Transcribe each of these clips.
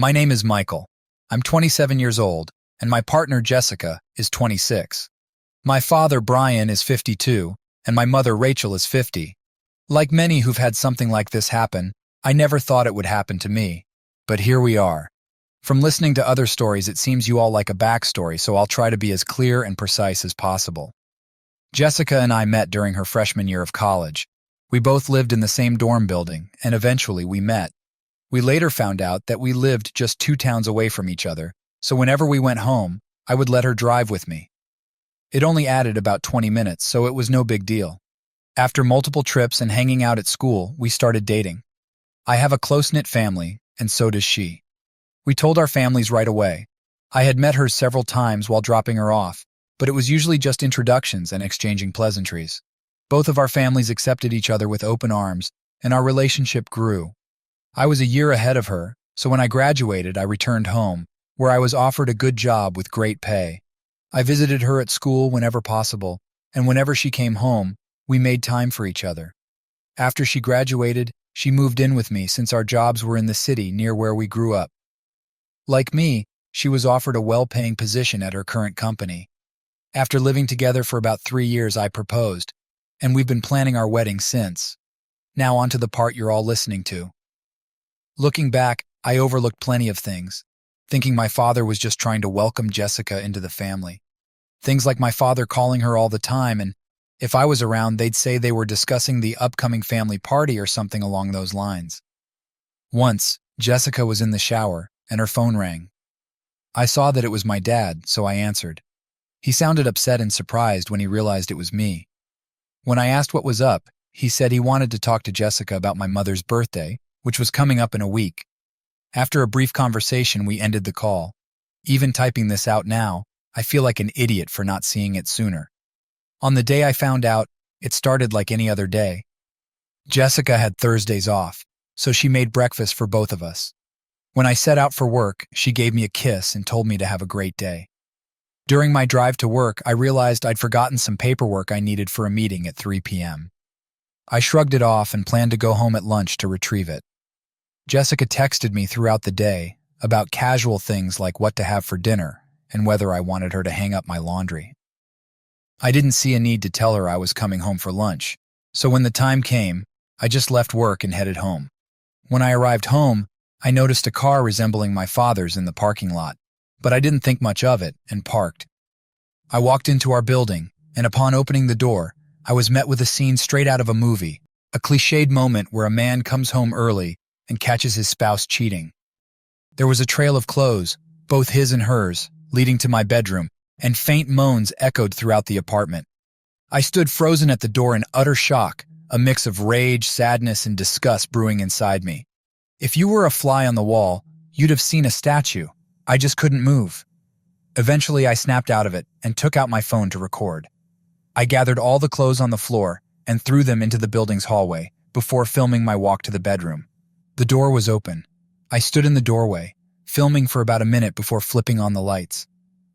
My name is Michael. I'm 27 years old, and my partner Jessica is 26. My father Brian is 52, and my mother Rachel is 50. Like many who've had something like this happen, I never thought it would happen to me. But here we are. From listening to other stories, it seems you all like a backstory, so I'll try to be as clear and precise as possible. Jessica and I met during her freshman year of college. We both lived in the same dorm building, and eventually we met. We later found out that we lived just 2 towns away from each other, so whenever we went home, I would let her drive with me. It only added about 20 minutes, so it was no big deal. After multiple trips and hanging out at school, we started dating. I have a close-knit family, and so does she. We told our families right away. I had met her several times while dropping her off, but it was usually just introductions and exchanging pleasantries. Both of our families accepted each other with open arms, and our relationship grew. I was a year ahead of her, so when I graduated, I returned home, where I was offered a good job with great pay. I visited her at school whenever possible, and whenever she came home, we made time for each other. After she graduated, she moved in with me since our jobs were in the city near where we grew up. Like me, she was offered a well-paying position at her current company. After living together for about 3 years, I proposed, and we've been planning our wedding since. Now on to the part you're all listening to. Looking back, I overlooked plenty of things, thinking my father was just trying to welcome Jessica into the family. Things like my father calling her all the time, and if I was around, they'd say they were discussing the upcoming family party or something along those lines. Once, Jessica was in the shower, and her phone rang. I saw that it was my dad, so I answered. He sounded upset and surprised when he realized it was me. When I asked what was up, he said he wanted to talk to Jessica about my mother's birthday, which was coming up in a week. After a brief conversation, we ended the call. Even typing this out now, I feel like an idiot for not seeing it sooner. On the day I found out, it started like any other day. Jessica had Thursdays off, so she made breakfast for both of us. When I set out for work, she gave me a kiss and told me to have a great day. During my drive to work, I realized I'd forgotten some paperwork I needed for a meeting at 3 p.m. I shrugged it off and planned to go home at lunch to retrieve it. Jessica texted me throughout the day about casual things like what to have for dinner and whether I wanted her to hang up my laundry. I didn't see a need to tell her I was coming home for lunch, so when the time came, I just left work and headed home. When I arrived home, I noticed a car resembling my father's in the parking lot, but I didn't think much of it and parked. I walked into our building, and upon opening the door, I was met with a scene straight out of a movie, a cliched moment where a man comes home early and catches his spouse cheating. There was a trail of clothes, both his and hers, leading to my bedroom, and faint moans echoed throughout the apartment. I stood frozen at the door in utter shock, a mix of rage, sadness, and disgust brewing inside me. If you were a fly on the wall, you'd have seen a statue. I just couldn't move. Eventually, I snapped out of it and took out my phone to record. I gathered all the clothes on the floor and threw them into the building's hallway before filming my walk to the bedroom. The door was open. I stood in the doorway, filming for about a minute before flipping on the lights.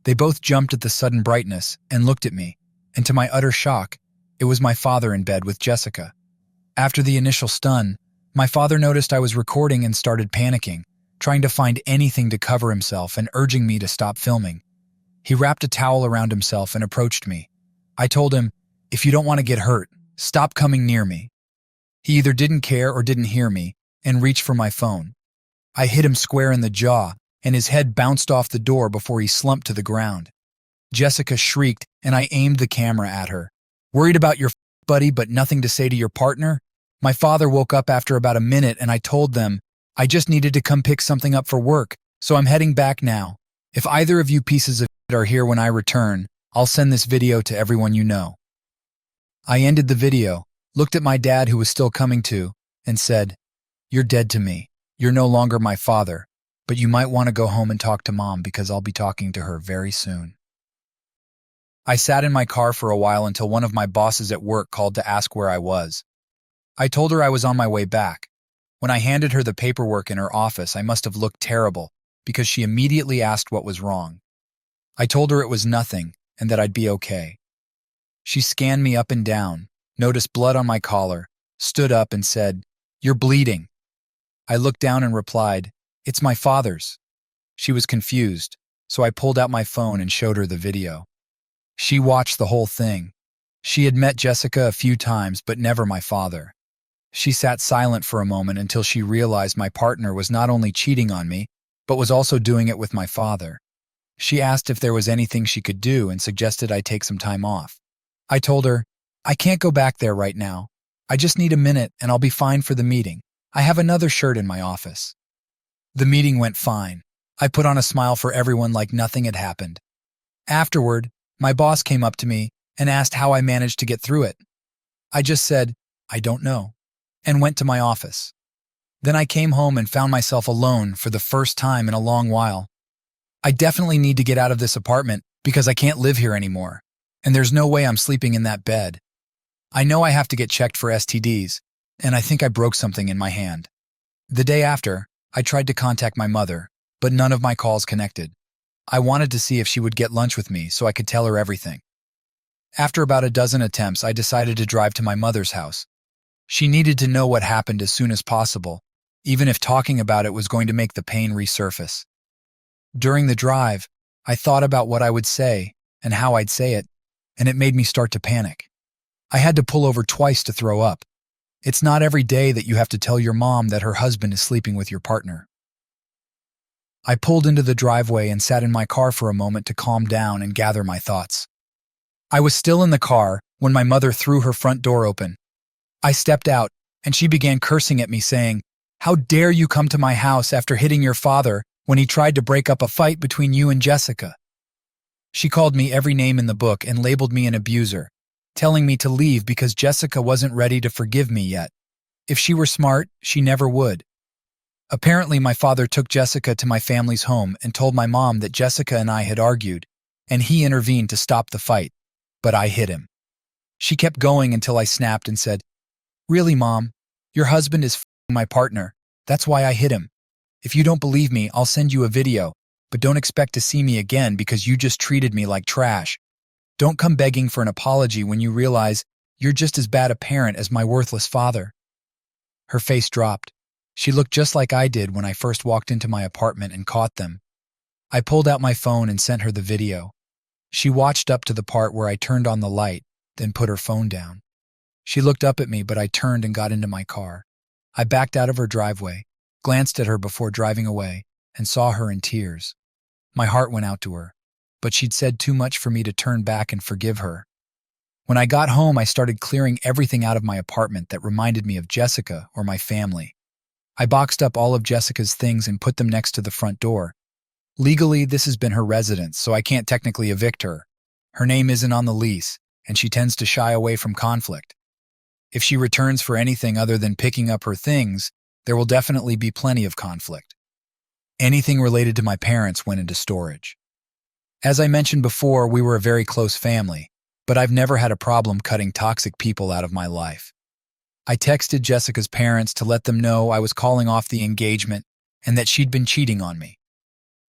They both jumped at the sudden brightness and looked at me, and to my utter shock, it was my father in bed with Jessica. After the initial stun, my father noticed I was recording and started panicking, trying to find anything to cover himself and urging me to stop filming. He wrapped a towel around himself and approached me. I told him, "If you don't want to get hurt, stop coming near me." He either didn't care or didn't hear me, and reached for my phone. I hit him square in the jaw, and his head bounced off the door before he slumped to the ground. Jessica shrieked, and I aimed the camera at her. "Worried about your buddy but nothing to say to your partner?" My father woke up after about a minute, and I told them, "I just needed to come pick something up for work, so I'm heading back now. If either of you pieces of shit are here when I return, I'll send this video to everyone you know." I ended the video, looked at my dad who was still coming to, and said, "You're dead to me. You're no longer my father, but you might want to go home and talk to Mom because I'll be talking to her very soon." I sat in my car for a while until one of my bosses at work called to ask where I was. I told her I was on my way back. When I handed her the paperwork in her office, I must have looked terrible because she immediately asked what was wrong. I told her it was nothing and that I'd be okay. She scanned me up and down, noticed blood on my collar, stood up and said, "You're bleeding." I looked down and replied, It's my father's. She was confused, so I pulled out my phone and showed her the video. She watched the whole thing. She had met Jessica a few times, but never my father. She sat silent for a moment until she realized my partner was not only cheating on me, but was also doing it with my father. She asked if there was anything she could do and suggested I take some time off. I told her, I can't go back there right now. I just need a minute and I'll be fine for the meeting. I have another shirt in my office. The meeting went fine. I put on a smile for everyone like nothing had happened. Afterward, my boss came up to me and asked how I managed to get through it. I just said, I don't know, and went to my office. Then I came home and found myself alone for the first time in a long while. I definitely need to get out of this apartment because I can't live here anymore, and there's no way I'm sleeping in that bed. I know I have to get checked for STDs, and I think I broke something in my hand. The day after, I tried to contact my mother, but none of my calls connected. I wanted to see if she would get lunch with me so I could tell her everything. After about a dozen attempts, I decided to drive to my mother's house. She needed to know what happened as soon as possible, even if talking about it was going to make the pain resurface. During the drive, I thought about what I would say and how I'd say it, and it made me start to panic. I had to pull over twice to throw up. It's not every day that you have to tell your mom that her husband is sleeping with your partner. I pulled into the driveway and sat in my car for a moment to calm down and gather my thoughts. I was still in the car when my mother threw her front door open. I stepped out, and she began cursing at me, saying, "How dare you come to my house after hitting your father when he tried to break up a fight between you and Jessica?" She called me every name in the book and labeled me an abuser, telling me to leave because Jessica wasn't ready to forgive me yet. If she were smart, she never would. Apparently, my father took Jessica to my family's home and told my mom that Jessica and I had argued, and he intervened to stop the fight, but I hit him. She kept going until I snapped and said, "Really, Mom? Your husband is f***ing my partner. That's why I hit him. If you don't believe me, I'll send you a video, but don't expect to see me again because you just treated me like trash. Don't come begging for an apology when you realize you're just as bad a parent as my worthless father." Her face dropped. She looked just like I did when I first walked into my apartment and caught them. I pulled out my phone and sent her the video. She watched up to the part where I turned on the light, then put her phone down. She looked up at me, but I turned and got into my car. I backed out of her driveway, glanced at her before driving away, and saw her in tears. My heart went out to her, but she'd said too much for me to turn back and forgive her. When I got home, I started clearing everything out of my apartment that reminded me of Jessica or my family. I boxed up all of Jessica's things and put them next to the front door. Legally, this has been her residence, so I can't technically evict her. Her name isn't on the lease, and she tends to shy away from conflict. If she returns for anything other than picking up her things, there will definitely be plenty of conflict. Anything related to my parents went into storage. As I mentioned before, we were a very close family, but I've never had a problem cutting toxic people out of my life. I texted Jessica's parents to let them know I was calling off the engagement and that she'd been cheating on me.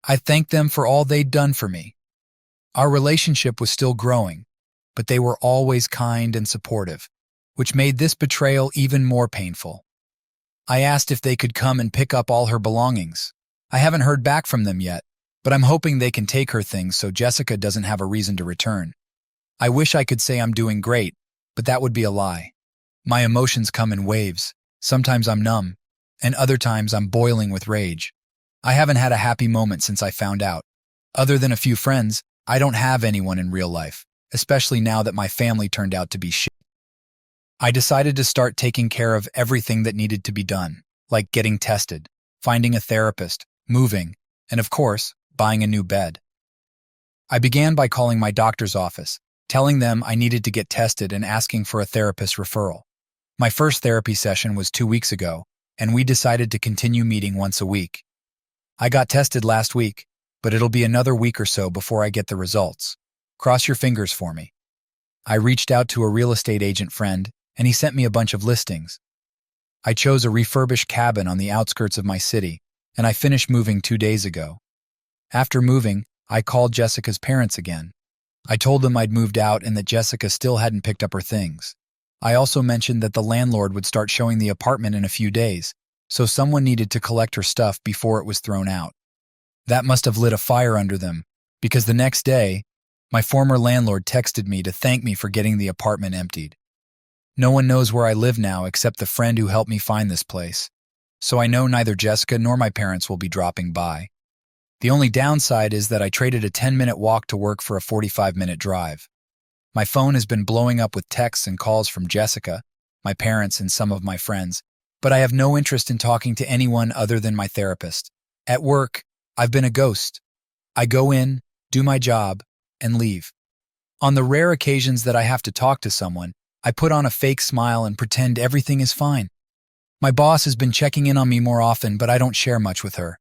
I thanked them for all they'd done for me. Our relationship was still growing, but they were always kind and supportive, which made this betrayal even more painful. I asked if they could come and pick up all her belongings. I haven't heard back from them yet, but I'm hoping they can take her things so Jessica doesn't have a reason to return. I wish I could say I'm doing great, but that would be a lie. My emotions come in waves. Sometimes I'm numb, and other times I'm boiling with rage. I haven't had a happy moment since I found out. Other than a few friends, I don't have anyone in real life, especially now that my family turned out to be shit. I decided to start taking care of everything that needed to be done, like getting tested, finding a therapist, moving, and of course, buying a new bed. I began by calling my doctor's office, telling them I needed to get tested and asking for a therapist referral. My first therapy session was 2 weeks ago, and we decided to continue meeting once a week. I got tested last week, but it'll be another week or so before I get the results. Cross your fingers for me. I reached out to a real estate agent friend, and he sent me a bunch of listings. I chose a refurbished cabin on the outskirts of my city, and I finished moving 2 days ago. After moving, I called Jessica's parents again. I told them I'd moved out and that Jessica still hadn't picked up her things. I also mentioned that the landlord would start showing the apartment in a few days, so someone needed to collect her stuff before it was thrown out. That must have lit a fire under them, because the next day, my former landlord texted me to thank me for getting the apartment emptied. No one knows where I live now except the friend who helped me find this place, so I know neither Jessica nor my parents will be dropping by. The only downside is that I traded a 10-minute walk to work for a 45-minute drive. My phone has been blowing up with texts and calls from Jessica, my parents, and some of my friends, but I have no interest in talking to anyone other than my therapist. At work, I've been a ghost. I go in, do my job, and leave. On the rare occasions that I have to talk to someone, I put on a fake smile and pretend everything is fine. My boss has been checking in on me more often, but I don't share much with her.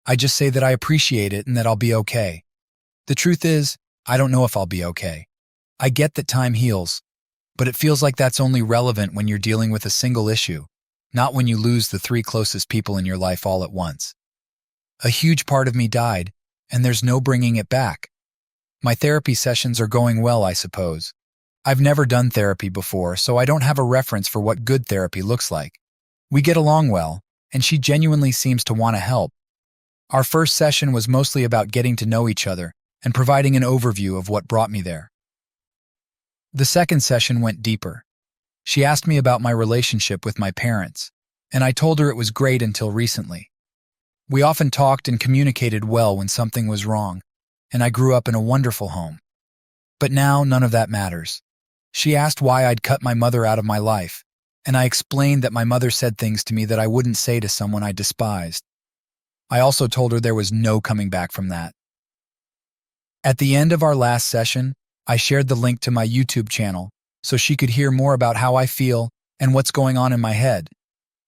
I just say that I appreciate it and that I'll be okay. The truth is, I don't know if I'll be okay. I get that time heals, but it feels like that's only relevant when you're dealing with a single issue, not when you lose the 3 closest people in your life all at once. A huge part of me died, and there's no bringing it back. My therapy sessions are going well, I suppose. I've never done therapy before, so I don't have a reference for what good therapy looks like. We get along well, and she genuinely seems to want to help. Our first session was mostly about getting to know each other and providing an overview of what brought me there. The second session went deeper. She asked me about my relationship with my parents, and I told her it was great until recently. We often talked and communicated well when something was wrong, and I grew up in a wonderful home. But now none of that matters. She asked why I'd cut my mother out of my life, and I explained that my mother said things to me that I wouldn't say to someone I despised. I also told her there was no coming back from that. At the end of our last session, I shared the link to my YouTube channel so she could hear more about how I feel and what's going on in my head.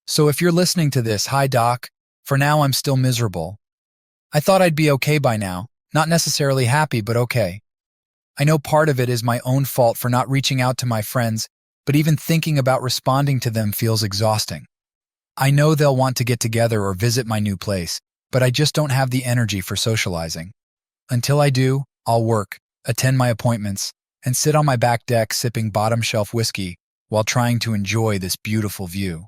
So if you're listening to this, hi Doc, for now I'm still miserable. I thought I'd be okay by now, not necessarily happy, but okay. I know part of it is my own fault for not reaching out to my friends, but even thinking about responding to them feels exhausting. I know they'll want to get together or visit my new place, but I just don't have the energy for socializing. Until I do, I'll work, attend my appointments, and sit on my back deck sipping bottom-shelf whiskey while trying to enjoy this beautiful view.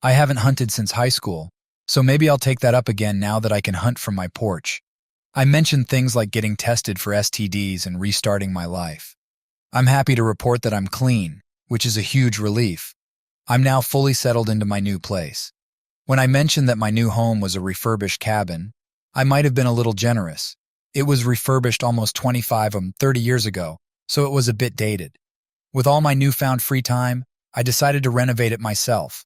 I haven't hunted since high school, so maybe I'll take that up again now that I can hunt from my porch. I mentioned things like getting tested for STDs and restarting my life. I'm happy to report that I'm clean, which is a huge relief. I'm now fully settled into my new place. When I mentioned that my new home was a refurbished cabin, I might have been a little generous. It was refurbished almost 30 years ago, so it was a bit dated. With all my newfound free time, I decided to renovate it myself.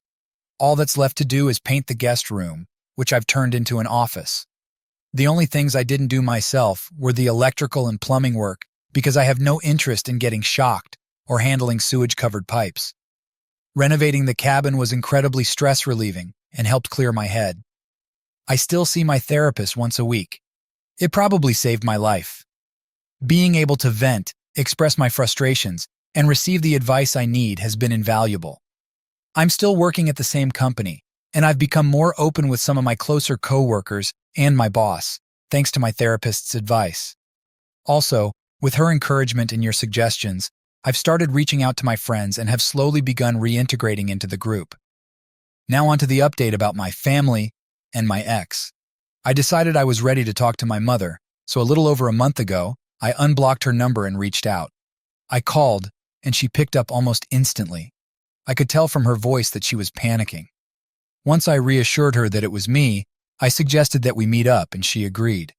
All that's left to do is paint the guest room, which I've turned into an office. The only things I didn't do myself were the electrical and plumbing work because I have no interest in getting shocked or handling sewage-covered pipes. Renovating the cabin was incredibly stress-relieving and helped clear my head. I still see my therapist once a week. It probably saved my life. Being able to vent, express my frustrations, and receive the advice I need has been invaluable. I'm still working at the same company, and I've become more open with some of my closer co-workers and my boss, thanks to my therapist's advice. Also, with her encouragement and your suggestions, I've started reaching out to my friends and have slowly begun reintegrating into the group. Now on to the update about my family and my ex. I decided I was ready to talk to my mother, so a little over a month ago, I unblocked her number and reached out. I called, and she picked up almost instantly. I could tell from her voice that she was panicking. Once I reassured her that it was me, I suggested that we meet up, and she agreed.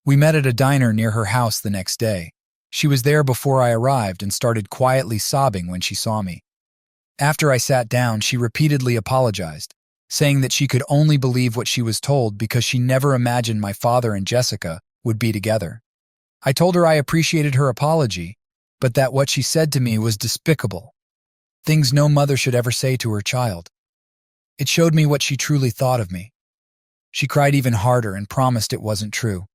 We met at a diner near her house the next day. She was there before I arrived and started quietly sobbing when she saw me. After I sat down, she repeatedly apologized, saying that she could only believe what she was told because she never imagined my father and Jessica would be together. I told her I appreciated her apology, but that what she said to me was despicable. Things no mother should ever say to her child. It showed me what she truly thought of me. She cried even harder and promised it wasn't true.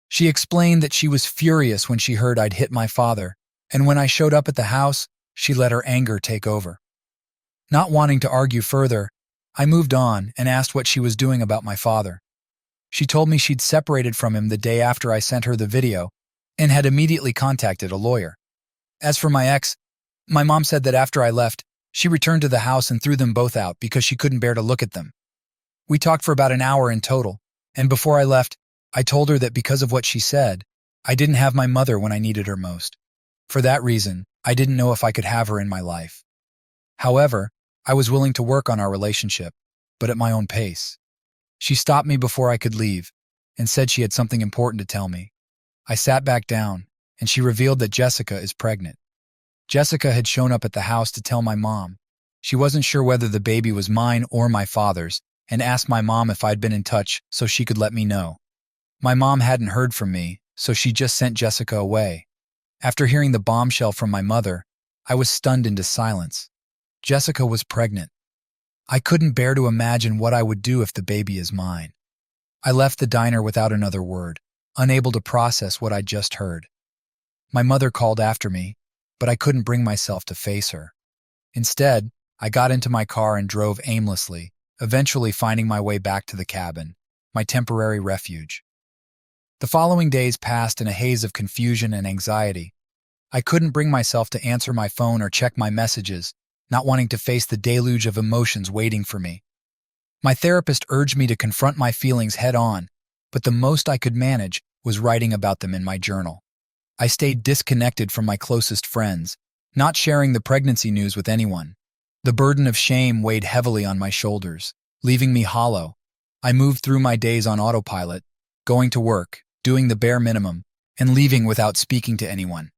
She explained that she was furious when she heard I'd hit my father, and when I showed up at the house, she let her anger take over. Not wanting to argue further, I moved on and asked what she was doing about my father. She told me she'd separated from him the day after I sent her the video and had immediately contacted a lawyer. As for my ex, my mom said that after I left, she returned to the house and threw them both out because she couldn't bear to look at them. We talked for about an hour in total, and before I left, I told her that because of what she said, I didn't have my mother when I needed her most. For that reason, I didn't know if I could have her in my life. However, I was willing to work on our relationship, but at my own pace. She stopped me before I could leave and said she had something important to tell me. I sat back down, and she revealed that Jessica is pregnant. Jessica had shown up at the house to tell my mom. She wasn't sure whether the baby was mine or my father's, and asked my mom if I'd been in touch so she could let me know. My mom hadn't heard from me, so she just sent Jessica away. After hearing the bombshell from my mother, I was stunned into silence. Jessica was pregnant. I couldn't bear to imagine what I would do if the baby is mine. I left the diner without another word, unable to process what I'd just heard. My mother called after me, but I couldn't bring myself to face her. Instead, I got into my car and drove aimlessly, eventually finding my way back to the cabin, my temporary refuge. The following days passed in a haze of confusion and anxiety. I couldn't bring myself to answer my phone or check my messages, not wanting to face the deluge of emotions waiting for me. My therapist urged me to confront my feelings head-on, but the most I could manage was writing about them in my journal. I stayed disconnected from my closest friends, not sharing the pregnancy news with anyone. The burden of shame weighed heavily on my shoulders, leaving me hollow. I moved through my days on autopilot, going to work, doing the bare minimum, and leaving without speaking to anyone.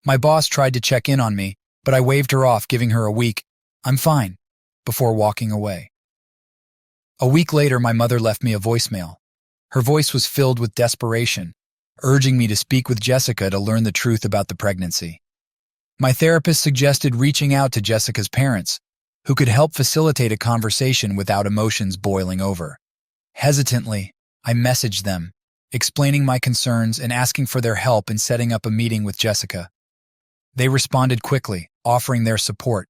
My boss tried to check in on me, but I waved her off, giving her a weak, "I'm fine," before walking away. A week later, my mother left me a voicemail. Her voice was filled with desperation, urging me to speak with Jessica to learn the truth about the pregnancy. My therapist suggested reaching out to Jessica's parents, who could help facilitate a conversation without emotions boiling over. Hesitantly, I messaged them, explaining my concerns and asking for their help in setting up a meeting with Jessica. They responded quickly, offering their support.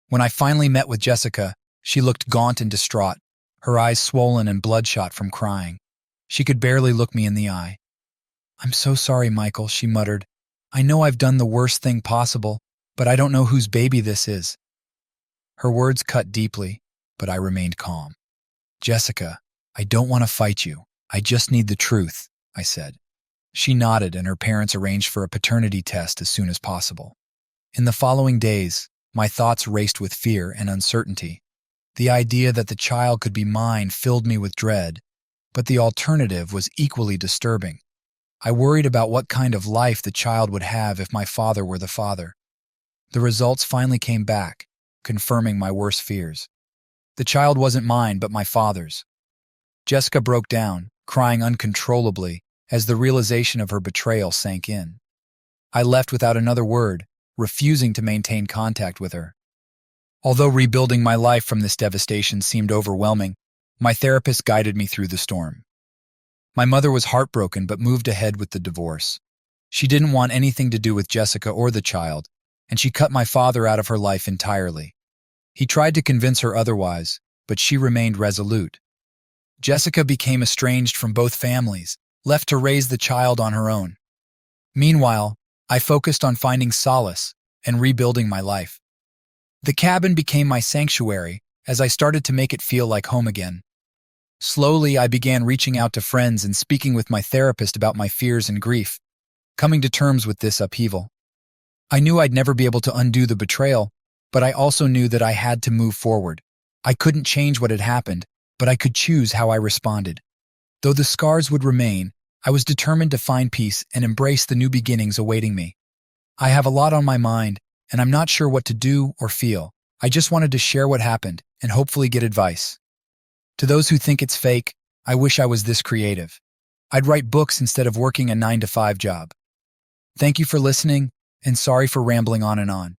When I finally met with Jessica, she looked gaunt and distraught, her eyes swollen and bloodshot from crying. She could barely look me in the eye. "I'm so sorry, Michael," she muttered. "I know I've done the worst thing possible, but I don't know whose baby this is." Her words cut deeply, but I remained calm. "Jessica, I don't want to fight you. I just need the truth," I said. She nodded, and her parents arranged for a paternity test as soon as possible. In the following days, my thoughts raced with fear and uncertainty. The idea that the child could be mine filled me with dread, but the alternative was equally disturbing. I worried about what kind of life the child would have if my father were the father. The results finally came back, confirming my worst fears. The child wasn't mine, but my father's. Jessica broke down, crying uncontrollably as the realization of her betrayal sank in. I left without another word, refusing to maintain contact with her. Although rebuilding my life from this devastation seemed overwhelming, my therapist guided me through the storm. My mother was heartbroken but moved ahead with the divorce. She didn't want anything to do with Jessica or the child, and she cut my father out of her life entirely. He tried to convince her otherwise, but she remained resolute. Jessica became estranged from both families, left to raise the child on her own. Meanwhile, I focused on finding solace and rebuilding my life. The cabin became my sanctuary as I started to make it feel like home again. Slowly, I began reaching out to friends and speaking with my therapist about my fears and grief, coming to terms with this upheaval. I knew I'd never be able to undo the betrayal, but I also knew that I had to move forward. I couldn't change what had happened, but I could choose how I responded. Though the scars would remain, I was determined to find peace and embrace the new beginnings awaiting me. I have a lot on my mind, and I'm not sure what to do or feel. I just wanted to share what happened and hopefully get advice. To those who think it's fake, I wish I was this creative. I'd write books instead of working a 9-to-5 job. Thank you for listening, and sorry for rambling on and on.